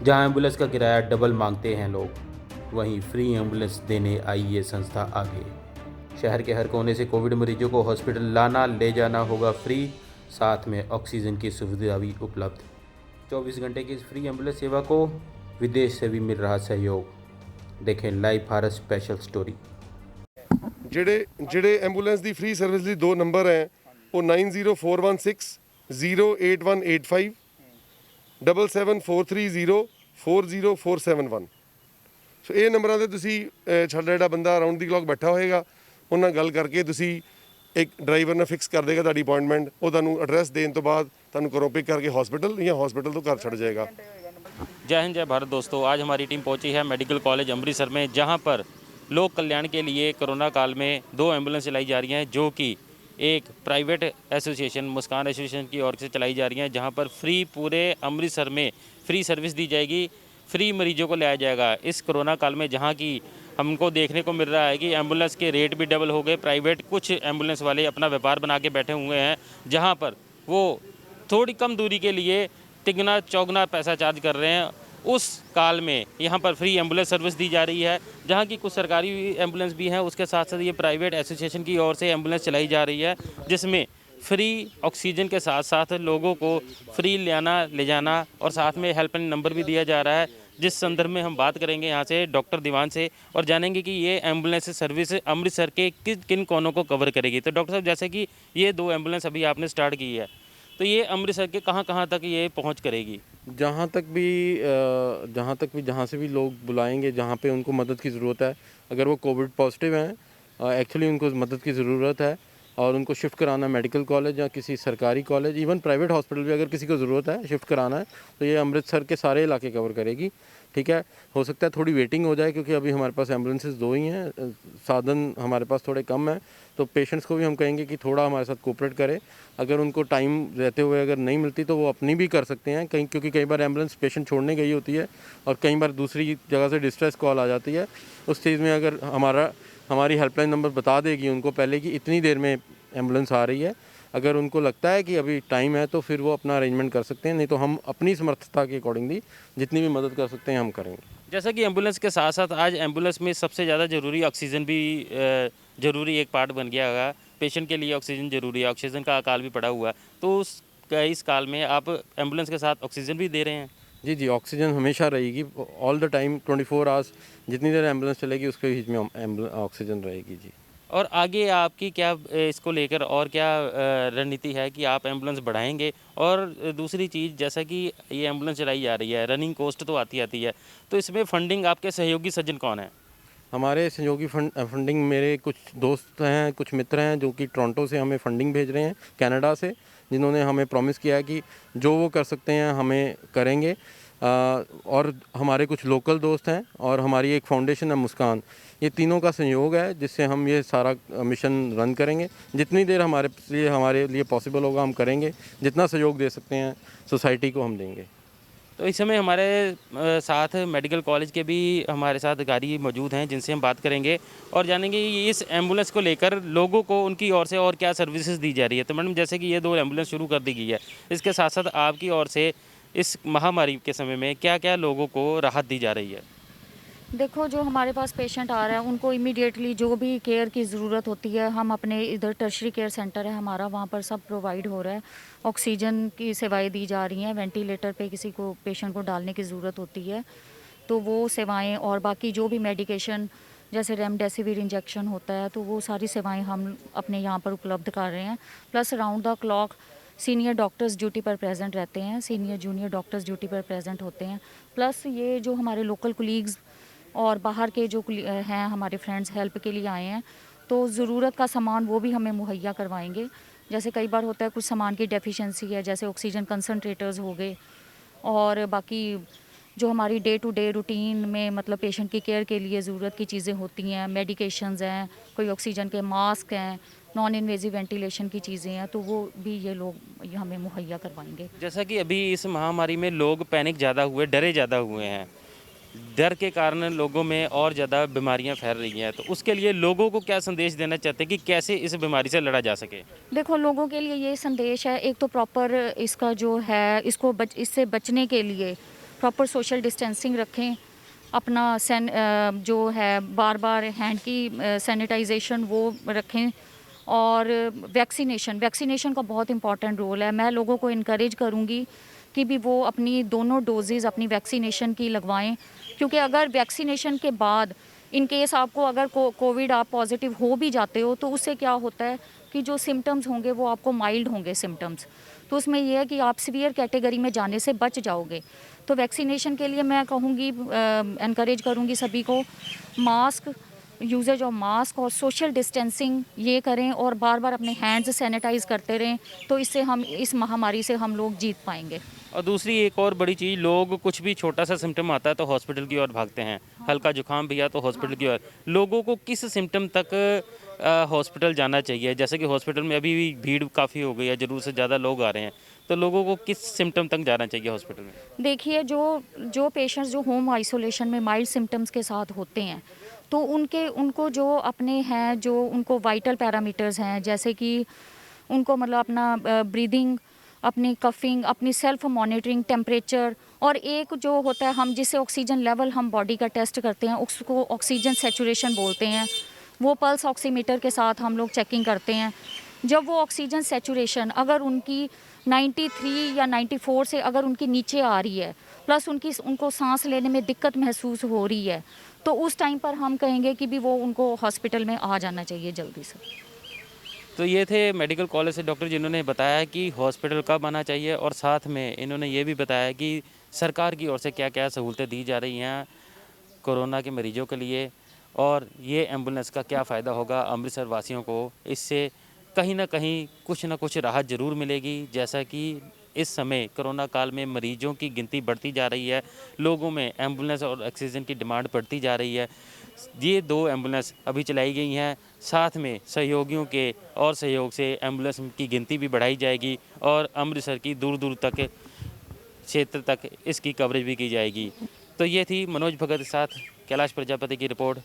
जहां एम्बुलेंस का किराया डबल मांगते हैं लोग, वहीं फ्री एम्बुलेंस देने आई ये संस्था आगे। शहर के हर कोने से कोविड मरीजों को हॉस्पिटल लाना ले जाना होगा फ्री, साथ में ऑक्सीजन की सुविधा भी उपलब्ध। 24 घंटे की इस फ्री एम्बुलेंस सेवा को विदेश से भी मिल रहा सहयोग। देखें लाइव भारत स्पेशल स्टोरी। ਜਿਹੜੇ ਜਿਹੜੇ ਐਂਬੂਲੈਂਸ ਦੀ ਫ੍ਰੀ ਸਰਵਿਸ ਲਈ ਦੋ ਨੰਬਰ ਹੈ ਉਹ 90416 08185 77430 40471। ਸੋ ਇਹ ਨੰਬਰਾਂ ਤੇ ਤੁਸੀਂ ਸਾਡਾ ਜਿਹੜਾ ਬੰਦਾ ਅਰਾਊਂਡ ਦੀ ਕਲੌਕ ਬੈਠਾ ਹੋਏਗਾ ਉਹਨਾਂ ਨਾਲ ਗੱਲ ਕਰਕੇ ਤੁਸੀਂ ਇੱਕ ਡਰਾਈਵਰ ਨਾਲ ਫਿਕਸ ਕਰ ਦੇਗਾ ਤੁਹਾਡੀ ਅਪਾਇੰਟਮੈਂਟ। ਉਹ ਤੁਹਾਨੂੰ ਐਡਰੈਸ ਦੇਣ ਤੋਂ ਬਾਅਦ ਤੁਹਾਨੂੰ ਘਰੋਂ ਪਿਕ ਕਰਕੇ ਹਸਪੀਟਲ ਜਾਂ हॉस्पिटल तो घर छड़ जाएगा। जय हिंद जय भारत दोस्तों, आज हमारी टीम पहुंची है मेडिकल कॉलेज अमृतसर में, जहां पर लोक कल्याण के लिए कोरोना काल में 2 एम्बुलेंस चलाई जा रही हैं, जो कि एक प्राइवेट एसोसिएशन मुस्कान एसोसिएशन की ओर से चलाई जा रही हैं, जहां पर फ्री पूरे अमृतसर में फ्री सर्विस दी जाएगी, फ्री मरीजों को लाया जाएगा इस कोरोना काल में। जहां की हमको देखने को मिल रहा है कि एम्बुलेंस के रेट भी डबल हो गए। प्राइवेट कुछ एम्बुलेंस वाले अपना व्यापार बना के बैठे हुए हैं, जहाँ पर वो थोड़ी कम दूरी के लिए तिगना चौगना पैसा चार्ज कर रहे हैं। उस काल में यहाँ पर फ्री एम्बुलेंस सर्विस दी जा रही है, जहाँ की कुछ सरकारी एम्बुलेंस भी हैं, उसके साथ साथ ये प्राइवेट एसोसिएशन की ओर से एम्बुलेंस चलाई जा रही है, जिसमें फ्री ऑक्सीजन के साथ साथ लोगों को फ्री ले आना ले जाना और साथ में हेल्पलाइन नंबर भी दिया जा रहा है। जिस संदर्भ में हम बात करेंगे यहाँ से डॉक्टर दीवान से और जानेंगे कि ये एम्बुलेंस सर्विस अमृतसर के किन कोनों को कवर करेगी। तो डॉक्टर साहब, जैसे कि ये 2 एम्बुलेंस अभी आपने स्टार्ट की है, तो ये अमृतसर के कहाँ कहाँ तक ये पहुँच करेगी? जहाँ जहाँ से भी लोग बुलाएंगे, जहाँ पे उनको मदद की ज़रूरत है, अगर वो कोविड पॉजिटिव हैं, एक्चुअली उनको मदद की ज़रूरत है और उनको शिफ्ट कराना मेडिकल कॉलेज या किसी सरकारी कॉलेज, इवन प्राइवेट हॉस्पिटल भी अगर किसी को ज़रूरत है शिफ्ट कराना है, तो ये अमृतसर के सारे इलाके कवर करेगी। ठीक है, हो सकता है थोड़ी वेटिंग हो जाए क्योंकि अभी हमारे पास एम्बुलेंसेस 2 ही हैं, साधन हमारे पास थोड़े कम हैं, तो पेशेंट्स को भी हम कहेंगे कि थोड़ा हमारे साथ कोऑपरेट करें। अगर उनको टाइम रहते हुए अगर नहीं मिलती तो वो अपनी भी कर सकते हैं कहीं, क्योंकि कई बार एम्बुलेंस पेशेंट छोड़ने गई होती है और कई बार दूसरी जगह से डिस्ट्रेस कॉल आ जाती है। उस चीज़ में अगर हमारी हेल्पलाइन नंबर बता देगी उनको पहले कि इतनी देर में एम्बुलेंस आ रही है, अगर उनको लगता है कि अभी टाइम है तो फिर वो अपना अरेंजमेंट कर सकते हैं, नहीं तो हम अपनी समर्थता के अकॉर्डिंगली जितनी भी मदद कर सकते हैं हम करेंगे। जैसा कि एम्बुलेंस के साथ साथ आज एम्बुलेंस में सबसे ज़्यादा ज़रूरी ऑक्सीजन भी ज़रूरी एक पार्ट बन गया होगा। पेशेंट के लिए ऑक्सीजन ज़रूरी है, ऑक्सीजन का अकाल भी पड़ा हुआ है, तो इस काल में आप एम्बुलेंस के साथ ऑक्सीजन भी दे रहे हैं? जी जी, ऑक्सीजन हमेशा रहेगी ऑल द टाइम, 24 आवर्स, जितनी देर एम्बुलेंस चलेगी उसके बीच में ऑक्सीजन रहेगी जी। और आगे आपकी क्या इसको लेकर और क्या रणनीति है कि आप एम्बुलेंस बढ़ाएंगे? और दूसरी चीज़, जैसा कि ये एम्बुलेंस चलाई जा रही है, रनिंग कॉस्ट तो आती है, तो इसमें फंडिंग आपके सहयोगी सज्जन कौन है? हमारे सहयोगी फंडिंग मेरे कुछ दोस्त हैं, कुछ मित्र हैं जो कि टोरंटो से हमें फंडिंग भेज रहे हैं, कनाडा से, जिन्होंने हमें प्रॉमिस किया है कि जो वो कर सकते हैं हमें करेंगे। और हमारे कुछ लोकल दोस्त हैं और हमारी एक फाउंडेशन है मुस्कान, ये तीनों का संयोग है जिससे हम ये सारा मिशन रन करेंगे। जितनी देर हमारे लिए पॉसिबल होगा हम करेंगे, जितना सहयोग दे सकते हैं सोसाइटी को हम देंगे। तो इस समय हमारे साथ मेडिकल कॉलेज के भी हमारे साथ अधिकारी मौजूद हैं, जिनसे हम बात करेंगे और जानेंगे कि इस एम्बुलेंस को लेकर लोगों को उनकी ओर से और क्या सर्विसेज दी जा रही है। तो मैडम, जैसे कि ये 2 एम्बुलेंस शुरू कर दी गई है, इसके साथ साथ आपकी ओर से इस महामारी के समय में क्या क्या लोगों को राहत दी जा रही है? देखो, जो हमारे पास पेशेंट आ रहा है उनको इमीडिएटली जो भी केयर की ज़रूरत होती है, हम अपने इधर टर्शरी केयर सेंटर है हमारा, वहाँ पर सब प्रोवाइड हो रहा है। ऑक्सीजन की सेवाएं दी जा रही हैं, वेंटिलेटर पे किसी को पेशेंट को डालने की ज़रूरत होती है तो वो सेवाएं, और बाकी जो भी मेडिकेशन जैसे रेमडेसिविर इंजेक्शन होता है तो वो सारी सेवाएं हम अपने यहाँ पर उपलब्ध कर रहे हैं। Plus round the clock senior doctors duty पर प्रेजेंट रहते हैं, सीनियर जूनियर डॉक्टर्स ड्यूटी पर प्रेजेंट होते हैं। प्लस ये जो हमारे लोकल कुलीग्स और बाहर के जो हैं हमारे फ्रेंड्स हेल्प के लिए आए हैं, तो ज़रूरत का सामान वो भी हमें मुहैया करवाएंगे। जैसे कई बार होता है कुछ सामान की डेफिशिएंसी है, जैसे ऑक्सीजन कंसनट्रेटर्स हो गए, और बाकी जो हमारी डे टू डे रूटीन में मतलब पेशेंट की केयर के लिए ज़रूरत की चीज़ें होती हैं, मेडिकेशंस हैं, कोई ऑक्सीजन के मास्क हैं, नॉन इन्वेजिव वेंटिलेशन की चीज़ें हैं, तो वो भी ये लोग हमें मुहैया करवाएंगे। जैसा कि अभी इस महामारी में लोग पैनिक ज़्यादा हुए, डरे ज़्यादा हुए हैं, डर के कारण लोगों में और ज़्यादा बीमारियां फैल रही हैं, तो उसके लिए लोगों को क्या संदेश देना चाहते हैं कि कैसे इस बीमारी से लड़ा जा सके? देखो, लोगों के लिए ये संदेश है, एक तो प्रॉपर इसका जो है इससे बचने के लिए प्रॉपर सोशल डिस्टेंसिंग रखें, अपना जो है बार बार हैंड की सैनिटाइजेशन वो रखें, और वैक्सीनेशन का बहुत इंपॉर्टेंट रोल है। मैं लोगों को इनकरेज करूँगी कि भी वो अपनी दोनों डोजेज़ अपनी वैक्सीनेशन की लगवाएं, क्योंकि अगर वैक्सीनेशन के बाद इन केस आपको अगर कोविड आप पॉजिटिव हो भी जाते हो, तो उससे क्या होता है कि जो सिम्टम्स होंगे वो आपको माइल्ड होंगे सिम्टम्स, तो उसमें यह है कि आप सीवियर कैटेगरी में जाने से बच जाओगे। तो वैक्सीनेशन के लिए मैं कहूँगी, एनकरेज करूँगी सभी को, मास्क यूजेज ऑफ मास्क और सोशल डिस्टेंसिंग ये करें, और बार बार अपने हैंड्स सैनिटाइज करते रहें, तो इससे हम इस महामारी से हम लोग जीत पाएंगे। और दूसरी एक और बड़ी चीज़, लोग कुछ भी छोटा सा सिम्टम आता है तो हॉस्पिटल की ओर भागते हैं, हल्का जुकाम भी है तो हॉस्पिटल की ओर। लोगों को किस सिम्टम तक हॉस्पिटल जाना चाहिए? जैसे कि हॉस्पिटल में अभी भी भीड़ काफ़ी हो गई है, ज़रूरत से ज़्यादा लोग आ रहे हैं, तो लोगों को किस सिम्टम तक जाना चाहिए हॉस्पिटल में? देखिए, जो पेशेंट्स जो होम आइसोलेशन में माइल्ड सिम्टम्स के साथ होते हैं, तो उनको जो अपने हैं, जो उनको वाइटल पैरामीटर्स हैं, जैसे कि उनको मतलब अपना ब्रीदिंग, अपनी कफिंग, अपनी सेल्फ मॉनिटरिंग, टेम्परेचर, और एक जो होता है हम जिससे ऑक्सीजन लेवल हम बॉडी का टेस्ट करते हैं, उसको ऑक्सीजन सैचुरेशन बोलते हैं, वो पल्स ऑक्सीमीटर के साथ हम लोग चेकिंग करते हैं। जब वो ऑक्सीजन सैचुरेशन अगर उनकी 93 या 94 से अगर उनकी नीचे आ रही है, प्लस उनको सांस लेने में दिक्कत महसूस हो रही है, तो उस टाइम पर हम कहेंगे कि भी वो उनको हॉस्पिटल में आ जाना चाहिए जल्दी से। तो ये थे मेडिकल कॉलेज से डॉक्टर, जिन्होंने बताया कि हॉस्पिटल कब आना चाहिए, और साथ में इन्होंने ये भी बताया कि सरकार की ओर से क्या क्या सहूलतें दी जा रही हैं कोरोना के मरीजों के लिए, और ये एम्बुलेंस का क्या फ़ायदा होगा अमृतसर वासियों को। इससे कहीं ना कहीं कुछ ना कुछ राहत ज़रूर मिलेगी। जैसा कि इस समय कोरोना काल में मरीजों की गिनती बढ़ती जा रही है, लोगों में एम्बुलेंस और ऑक्सीजन की डिमांड बढ़ती जा रही है। ये 2 एम्बुलेंस अभी चलाई गई हैं, साथ में सहयोगियों के और सहयोग से एम्बुलेंस की गिनती भी बढ़ाई जाएगी, और अमृतसर की दूर दूर तक क्षेत्र तक इसकी कवरेज भी की जाएगी। तो ये थी मनोज भगत के साथ कैलाश प्रजापति की रिपोर्ट।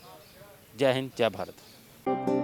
जय हिंद, जय भारत।